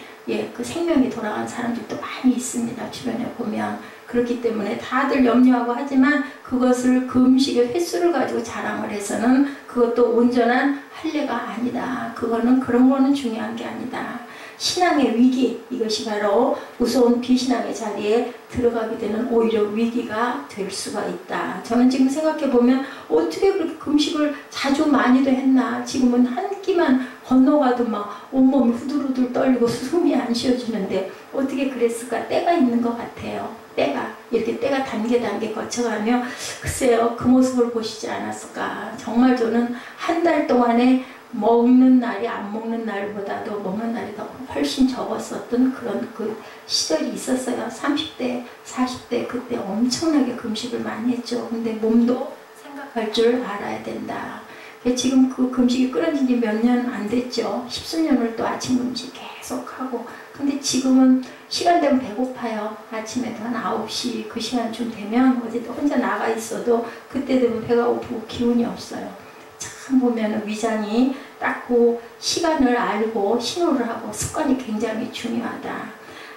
Speaker 1: 그 생명이 돌아간 사람들도 많이 있습니다. 주변에 보면. 그렇기 때문에 다들 염려하고 하지만 그것을 그 음식의 횟수를 가지고 자랑을 해서는 그것도 온전한 할례가 아니다. 그거는 그런 거는 중요한 게 아니다. 신앙의 위기, 이것이 바로 무서운 비신앙의 자리에 들어가게 되는 오히려 위기가 될 수가 있다. 저는 지금 생각해보면 어떻게 그렇게 금식을 자주 많이도 했나. 지금은 한 끼만 건너가도 막 온몸이 후들후들 떨리고 숨이 안 쉬어지는데 어떻게 그랬을까. 때가 있는 것 같아요. 때가 이렇게 때가 단계 거쳐가며 글쎄요 그 모습을 보시지 않았을까. 정말 저는 한 달 동안에 먹는 날이 안 먹는 날보다도 먹는 날이 더 훨씬 적었었던 그런 그 시절이 있었어요. 30대 40대 그때 엄청나게 금식을 많이 했죠. 근데 몸도 생각할 줄 알아야 된다. 지금 그 금식이 끊어진 지 몇 년 안 됐죠. 10수년을 또 아침 금식 계속하고. 근데 지금은 시간 되면 배고파요. 아침에도 한 9시 그 시간쯤 되면 어디 혼자 나가 있어도 그때 되면 배가 고프고 기운이 없어요. 참 보면 위장이 딱 그 시간을 알고 신호를 하고 습관이 굉장히 중요하다.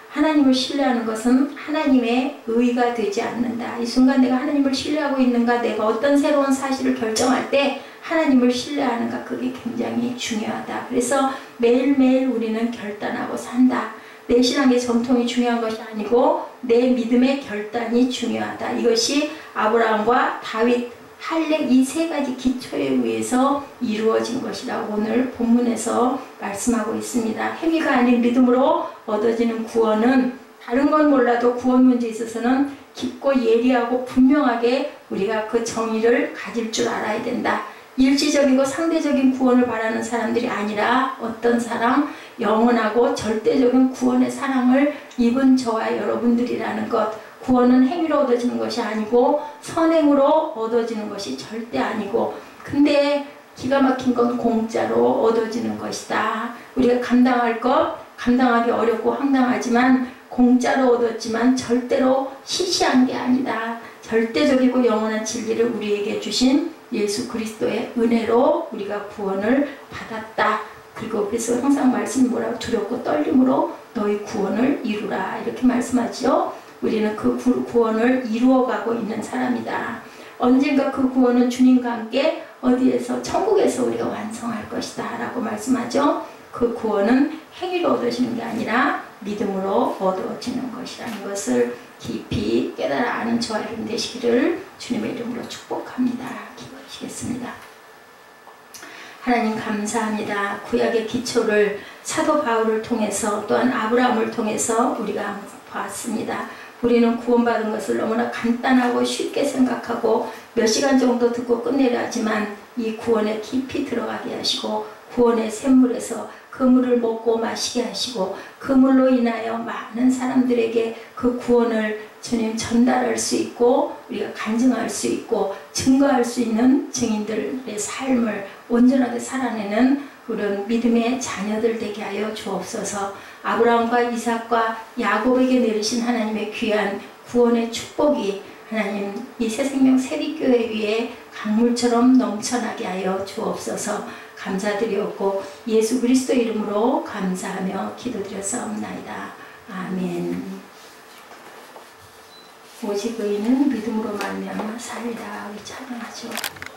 Speaker 1: 하나님을 신뢰하는 것은 하나님의 의가 되지 않는다. 이 순간 내가 하나님을 신뢰하고 있는가, 내가 어떤 새로운 사실을 결정할 때 하나님을 신뢰하는가, 그게 굉장히 중요하다. 그래서 매일매일 우리는 결단하고 산다. 내 신앙의 전통이 중요한 것이 아니고 내 믿음의 결단이 중요하다. 이것이 아브라함과 다윗, 할례 이 세 가지 기초에 의해서 이루어진 것이라고 오늘 본문에서 말씀하고 있습니다. 행위가 아닌 믿음으로 얻어지는 구원은 다른 건 몰라도 구원 문제에 있어서는 깊고 예리하고 분명하게 우리가 그 정의를 가질 줄 알아야 된다. 일시적이고 상대적인 구원을 바라는 사람들이 아니라 어떤 사랑, 영원하고 절대적인 구원의 사랑을 입은 저와 여러분들이라는 것. 구원은 행위로 얻어지는 것이 아니고 선행으로 얻어지는 것이 절대 아니고, 근데 기가 막힌 건 공짜로 얻어지는 것이다. 우리가 감당할 것, 감당하기 어렵고 황당하지만 공짜로 얻었지만 절대로 시시한 게 아니다. 절대적이고 영원한 진리를 우리에게 주신 예수 그리스도의 은혜로 우리가 구원을 받았다. 그리고 그래서 항상 말씀이 뭐라고, 두렵고 떨림으로 너희 구원을 이루라, 이렇게 말씀하죠. 우리는 그 구원을 이루어가고 있는 사람이다. 언젠가 그 구원은 주님과 함께 어디에서, 천국에서 우리가 완성할 것이다 라고 말씀하죠. 그 구원은 행위로 얻어지는 게 아니라 믿음으로 얻어지는 것이라는 것을 깊이 깨달아 아는 저와 여러분 되시기를 주님의 이름으로 축복합니다. 기도하시겠습니다. 하나님 감사합니다. 구약의 기초를 사도 바울을 통해서 또한 아브라함을 통해서 우리가 봤습니다. 우리는 구원받은 것을 너무나 간단하고 쉽게 생각하고 몇 시간 정도 듣고 끝내려 하지만 이 구원에 깊이 들어가게 하시고 구원의 샘물에서 그 물을 먹고 마시게 하시고 그 물로 인하여 많은 사람들에게 그 구원을 주님 전달할 수 있고 우리가 간증할 수 있고 증거할 수 있는 증인들의 삶을 온전하게 살아내는 그런 믿음의 자녀들 되게 하여 주옵소서. 아브라함과 이삭과 야곱에게 내리신 하나님의 귀한 구원의 축복이 하나님 이 새생명 세리교회 위에 강물처럼 넘쳐나게 하여 주옵소서. 감사드리옵고 예수 그리스도 이름으로 감사하며 기도드렸사옵나이다. 아멘. 오직 의인은 믿음으로 말미암아 살리라. 우리 찬양하죠.